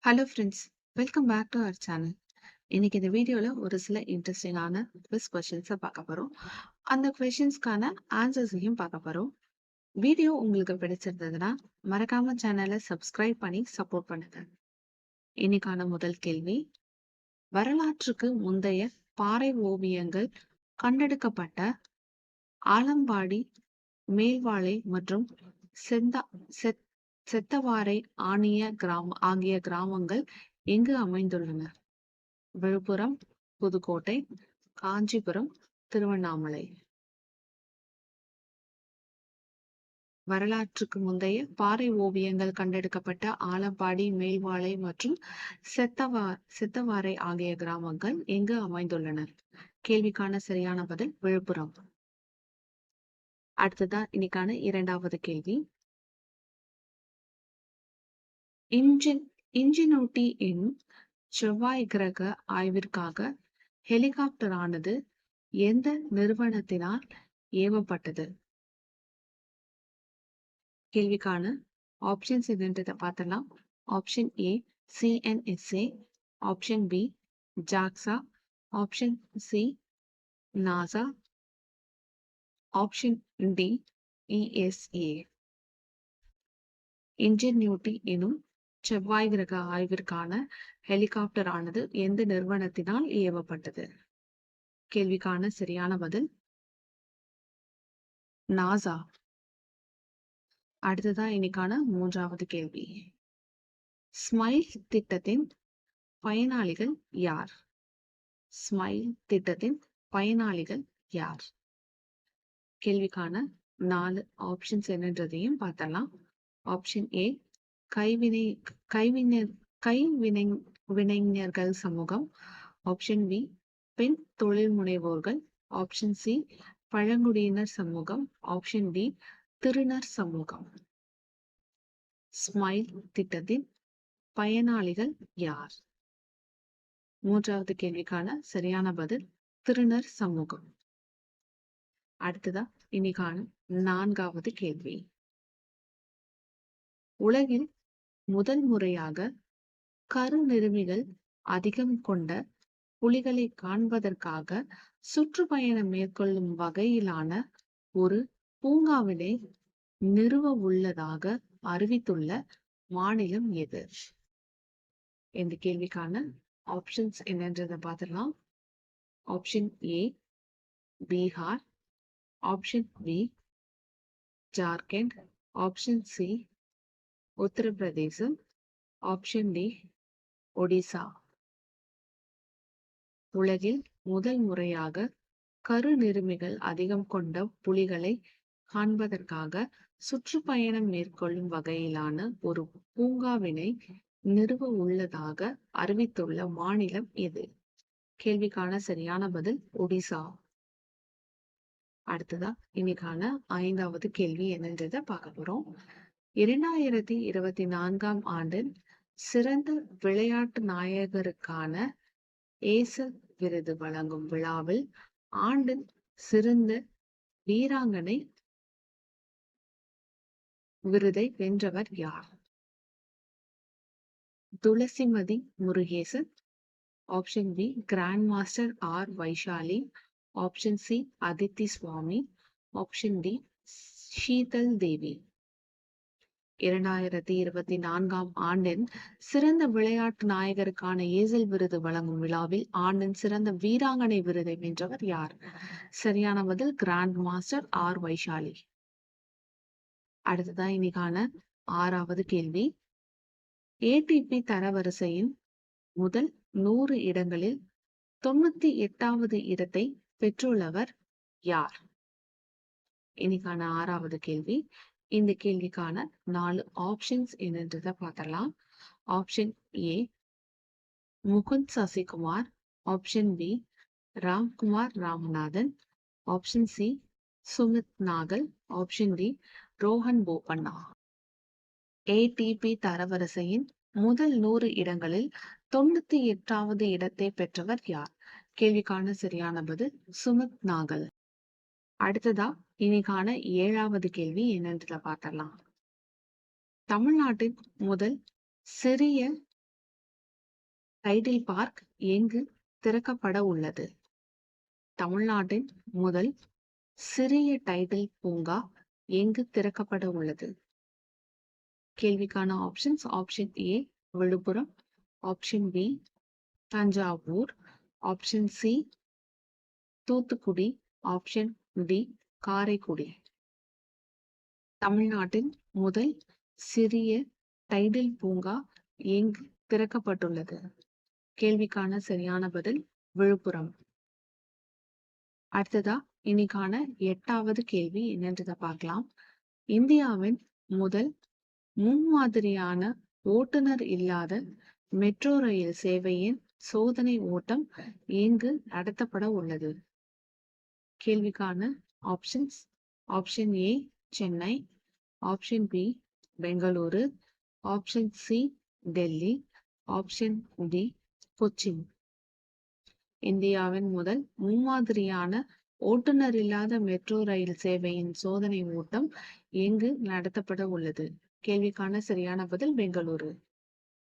Hello friends, welcome back to our channel. இன்னைக்கு இந்த வீடியோல ஒரு சில இன்ட்ரெஸ்டிங்கான குவிஸ் கொஸ்டின்ஸை பார்க்க போறோம். அந்த கொஸ்டின்ஸ்க்கான ஆன்சர்ஸையும் பார்க்க போறோம். வீடியோ உங்களுக்கு பிடிச்சிருந்ததுன்னா மறக்காம சேனலை சப்ஸ்கிரைப் பண்ணி சப்போர்ட் பண்ணுங்க. இன்னைக்கான முதல் கேள்வி, வரலாற்றுக்கு முந்தைய பாறை ஓவியங்கள் கண்டெடுக்கப்பட்ட ஆலம்பாடி, மேல்வாலை மற்றும் செந்தா செத் செத்தவாரை ஆகிய கிராமங்கள் எங்கு அமைந்துள்ளன? விழுப்புரம், புதுக்கோட்டை, காஞ்சிபுரம், திருவண்ணாமலை. வரலாற்றுக்கு முந்தைய பாறை ஓவியங்கள் கண்டெடுக்கப்பட்ட ஆலப்பாடி, மேல்வாலை மற்றும் செத்தவாரை ஆகிய கிராமங்கள் எங்கு அமைந்துள்ளன? கேள்விக்கான சரியான பதில் விழுப்புரம். அடுத்ததா இன்னைக்கான இரண்டாவது கேள்வி, இன்ஜினியூட்டி எனும் செவ்வாய் கிரக ஆய்விற்காக ஹெலிகாப்டர் ஆனது எந்த நிறுவனத்தினால் ஏவப்பட்டது? கேள்விக்கான ஆப்ஷன்ஸ் என்னன்றதை பார்த்தலாம். Option A CNSA, option B JAXA, option C NASA, option D ESA. Ingenuity எனும் செவ்வாய் கிரக ஆய்விற்கான ஹெலிகாப்டர் ஆனது எந்த நிறுவனத்தினால் ஏவப்பட்டது? கேள்விக்கான சரியான பதில் நாசா. அடுத்ததா இன்னைக்கான மூன்றாவது கேள்வி, ஸ்மைல் திட்டத்தின் பயனாளிகள் யார்? ஸ்மைல் திட்டத்தின் பயனாளிகள் யார்? கேள்விக்கான 4 ஆப்ஷன்ஸ் என்னன்றதையும் பார்த்தலாம். ஆப்ஷன் ஏ கைவினை கைவினர் கைவினை வினைஞர்கள் சமூகம், ஆப்ஷன் பி பெண் தொழில் முனைவோர்கள், ஆப்ஷன் சி பழங்குடியினர் சமூகம், ஆப்ஷன் டி திருநர் சமூகம். ஸ்மைல் திட்டத்தின் பயனாளிகள் யார்? மூன்றாவது கேள்விக்கான சரியான பதில் திருநர் சமூகம். அடுத்ததா இன்னைக்கான 4வது கேள்வி, உலகில் முதல் முறையாக கருநிருமிகள் அதிகம் கொண்ட புலிகளை காண்பதற்காக சுற்றுப்பயணம் மேற்கொள்ளும் வகையிலான ஒரு பூங்காவினை நிறுவ உள்ளதாக அறிவித்துள்ள மாநிலம் எது? இந்த கேள்விக்கான ஆப்ஷன்ஸ் என்னன்றதை பார்த்துடலாம். Option A Bihar, option B Jharkhand, option C Uttar Pradesh, option D Odisha. உலகில் முதல் முறையாக கருநிருமிகள் அதிகம் கொண்ட புலிகளை காண்பதற்காக சுற்றுப்பயணம் மேற்கொள்ளும் வகையிலான ஒரு பூங்காவினை நிறுவ உள்ளதாக அறிவித்துள்ள மாநிலம் எது? கேள்விக்கான சரியான பதில் ஒடிசா. அடுத்ததா இன்னைக்கான 5வது கேள்வி என்னன்றதை பார்க்க போறோம். 2024ஆம் ஆண்டில் சிறந்த விளையாட்டு நாயகருக்கான ஏசல் விருது வழங்கும் விழாவில் ஆண்டின் சிறந்த வீராங்கனை விருதை வென்றவர் யார்? Thulasimathi Murugesan, option B grand master R Vaishali, option C Aditi Swami, option D Sheetal Devi. 2024ஆம் ஆண்டின் சிறந்த விளையாட்டு நாயகருக்கான ஏசல் விருது வழங்கும் விழாவில் ஆண்டின் சிறந்த வீராங்கனை விருதை வென்றவர் யார்? சரியான பதில் கிராண்ட் மாஸ்டர் ஆர் வைஷாலி. அடுத்ததான் இன்னைக்கான 6வது கேள்வி, ஏடிபி தரவரிசையின் முதல் 100 இடங்களில் 98வது இடத்தை பெற்றுள்ளவர் யார்? இன்னைக்கான 6வது கேள்வி. இந்த கேள்விக்கான 4 ஆப்ஷன்ஸ் என்னன்றதை பார்த்தலாம். Option A Mukund Sasikumar, option B Ramkumar Ramanathan, option C Sumit Nagal, option D Rohan Bopanna. ATP தரவரிசையின் முதல் 100 இடங்களில் 98வது இடத்தை பெற்றவர் யார்? கேள்விக்கான சரியான பதில் சுமித் நாகல். அடுத்ததா இன்னைக்கான 7வது கேள்வி என்னன்றதை பார்த்தலாம். தமிழ்நாட்டின் முதல் சிறிய டைடில் பார்க் எங்கு திறக்கப்பட உள்ளது? தமிழ்நாட்டின் முதல் சிறிய டைடில் பூங்கா எங்கு திறக்கப்பட உள்ளது? கேள்விக்கான options: option A Viluppuram, option B Thanjavur, option C Thoothukudi, option D Karaikudi. தமிழ்நாட்டின் முதல் சிறிய டைடில் பூங்கா எங்கு திறக்கப்பட்டுள்ளது? கேள்விக்கான சரியான பதில் விழுப்புரம். அடுத்ததா இன்னைக்கான 8வது கேள்வி என்னன்றத பார்க்கலாம். இந்தியாவின் முதல் முன்மாதிரியான ஓட்டுநர் இல்லாத மெட்ரோ ரயில் சேவையின் சோதனை ஓட்டம் எங்கு நடத்தப்பட உள்ளது? கேள்விக்கான options: option A Chennai, option B Bengaluru, option C Delhi, option D Cochin. இந்தியாவின் முதல் முன்மாதிரியான ஓட்டுநர் இல்லாத மெட்ரோ ரயில் சேவையின் சோதனை ஓட்டம் எங்கு நடத்தப்பட உள்ளது? கேள்விக்கான சரியான பதில் பெங்களூரு.